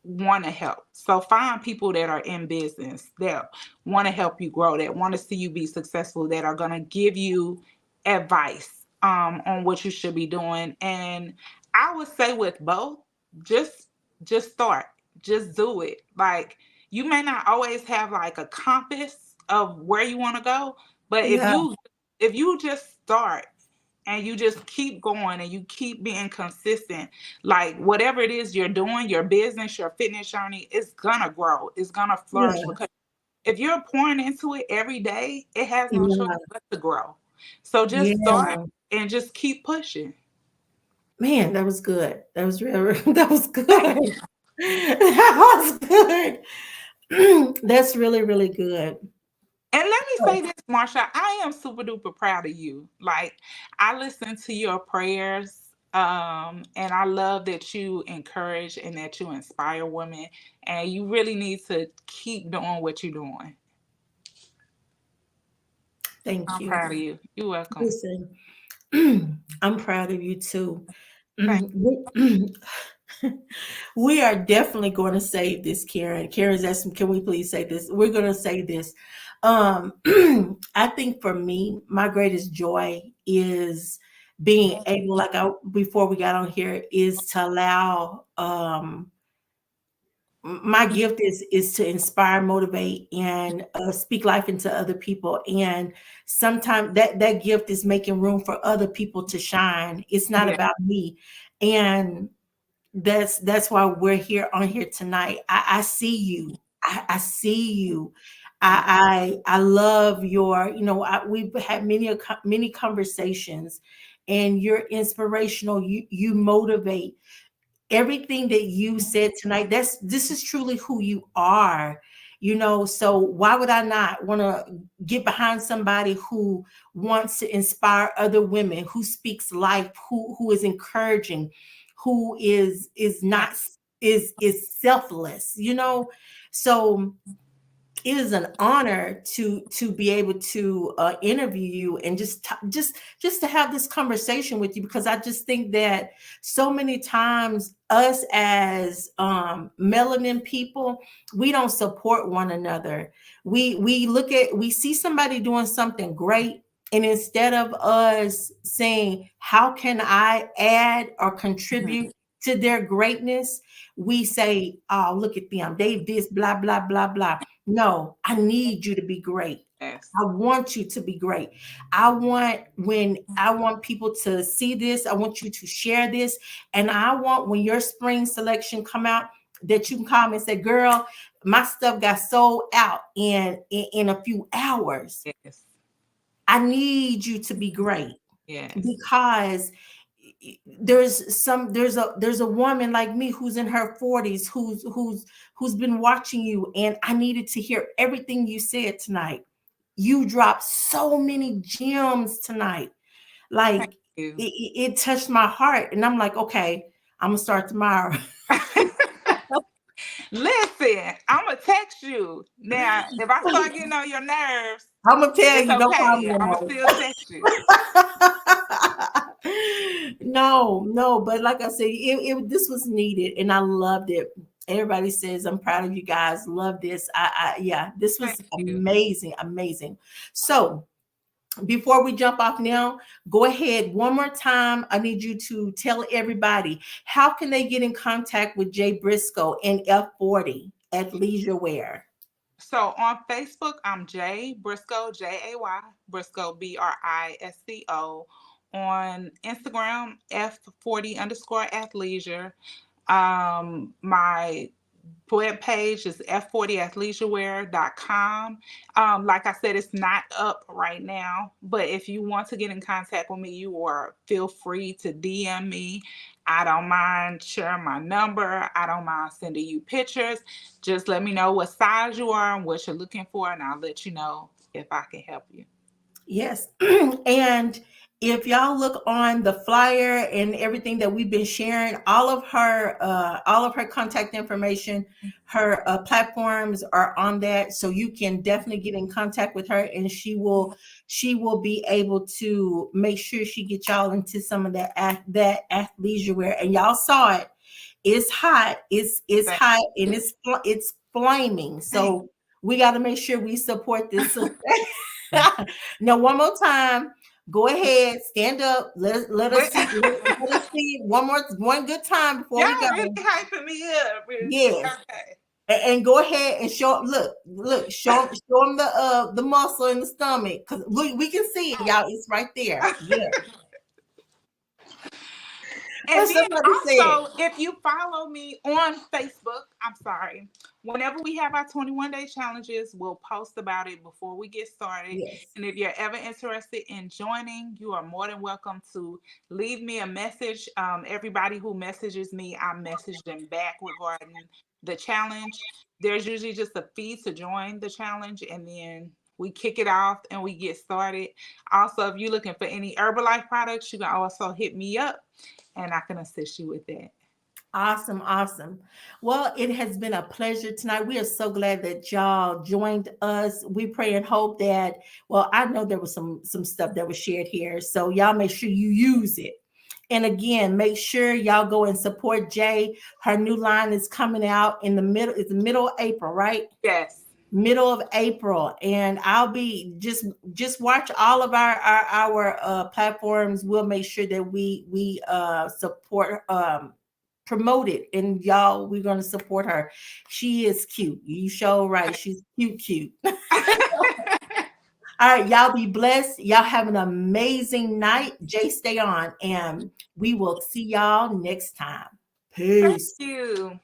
want to help. So find people that are in business that want to help you grow, that want to see you be successful, that are going to give you advice on what you should be doing. And I would say with both, just just start, just do it. Like you may not always have like a compass of where you want to go, but Yeah, if you just start and you just keep going and you keep being consistent, like whatever it is you're doing, your business, your fitness journey, it's gonna grow, it's gonna flourish, yeah, because if you're pouring into it every day, it has no choice yeah, but to grow. So just start yeah. and just keep pushing. Man, that was good. That was really, that was good. Thank you. That was good. That's really, really good. And let me Oh, say this, Marsha, I am super duper proud of you. Like, I listen to your prayers, and I love that you encourage and that you inspire women. And you really need to keep doing what you're doing. thank I'm you. proud of you. You're welcome. Listen, I'm proud of you too. Thank We we are definitely going to save this, Karen. Karen's asking, can we please say this? We're going to say this. Um, I think for me, my greatest joy is being able, like I before we got on here, is to allow my gift is to inspire, motivate, and speak life into other people. And sometimes that gift is making room for other people to shine. It's not you. Yeah. about me. And that's why we're here on here tonight. I see you. I see you. I love your, we've had many conversations, and you're inspirational. You motivate. Everything that you said tonight, this is truly who you are. So why would I not want to get behind somebody who wants to inspire other women, who speaks life, who is encouraging, who is not is selfless, so it is an honor to be able to interview you, and just to have this conversation with you, because I just think that so many times us as melanin people, we don't support one another. We see somebody doing something great, and instead of us saying, how can I add or Mhm. contribute to their greatness, we say, oh, look at them, they this, blah blah blah blah. No, I need you to be great. Yes. I want you to be great. I want people to see this, I want you to share this. And I want, when your spring selection come out, that you can call me and say, girl, my stuff got sold out in a few hours. Yes. I need you to be great, Yes. because there's a woman like me who's in her 40s, who's been watching you, and I needed to hear everything you said tonight. You dropped so many gems tonight. Thank Like you. it touched my heart, and I'm like, okay, I'm gonna start tomorrow. Listen, I'm gonna text you now. If I start getting on your nerves, I'm gonna tell it's you, don't call me okay. no I'm gonna more. still text you. No, no, but like I said, this was needed, and I loved it. Everybody says, I'm proud of you guys. Love this. Yeah, this Thank was you. amazing, amazing. So before we jump off now, go ahead one more time. I need you to tell everybody how can they get in contact with Jay Brisco and F40 at Leisure Wear. So on Facebook, I'm Jay Brisco, Jay Brisco, Brisco. On Instagram, F40 underscore athleisure. My web page is f40athleisurewear.com. Like I said, it's not up right now, but if you want to get in contact with me, you are feel free to DM me. I don't mind sharing my number. I don't mind sending you pictures. Just let me know what size you are and what you're looking for, and I'll let you know if I can help you. Yes. And if y'all look on the flyer and everything that we've been sharing, all of her contact information, her platforms are on that. So you can definitely get in contact with her, and she will be able to make sure she gets y'all into some of that athleisure wear. And y'all saw it. It's hot. It's Thank hot, and it's flaming. you. So we got to make sure we support this sister. Now, one more time, go ahead, stand up. Let us But see. Let us see one good time before y'all we go. really hyping me up. Yes, Okay. and go ahead and show. Look, show them the muscle in the stomach, because we can see it, y'all. It's right there. Yeah, And that's then somebody said. also, if you follow me on Facebook, I'm sorry, whenever we have our 21-day challenges, we'll post about it before we get started. Yes. And if you're ever interested in joining, you are more than welcome to leave me a message. Everybody who messages me, I message them back regarding the challenge. There's usually just a fee to join the challenge, and then we kick it off and we get started. Also, if you're looking for any Herbalife products, you can also hit me up and I can assist you with that. Awesome, awesome. Well, it has been a pleasure tonight. We are so glad that y'all joined us. We pray and hope that, well, I know there was some stuff that was shared here. So y'all make sure you use it. And again, make sure y'all go and support Jay. Her new line is coming out in the middle, it's the middle of April, right? Yes. Middle of April, and I'll be just watch all of our platforms. We'll make sure that we support promote it, and y'all, we're going to support her. She is cute. You show right. She's cute. All right, y'all be blessed. Y'all have an amazing night. Jay, stay on, and we will see y'all next time. Thank Peace. you.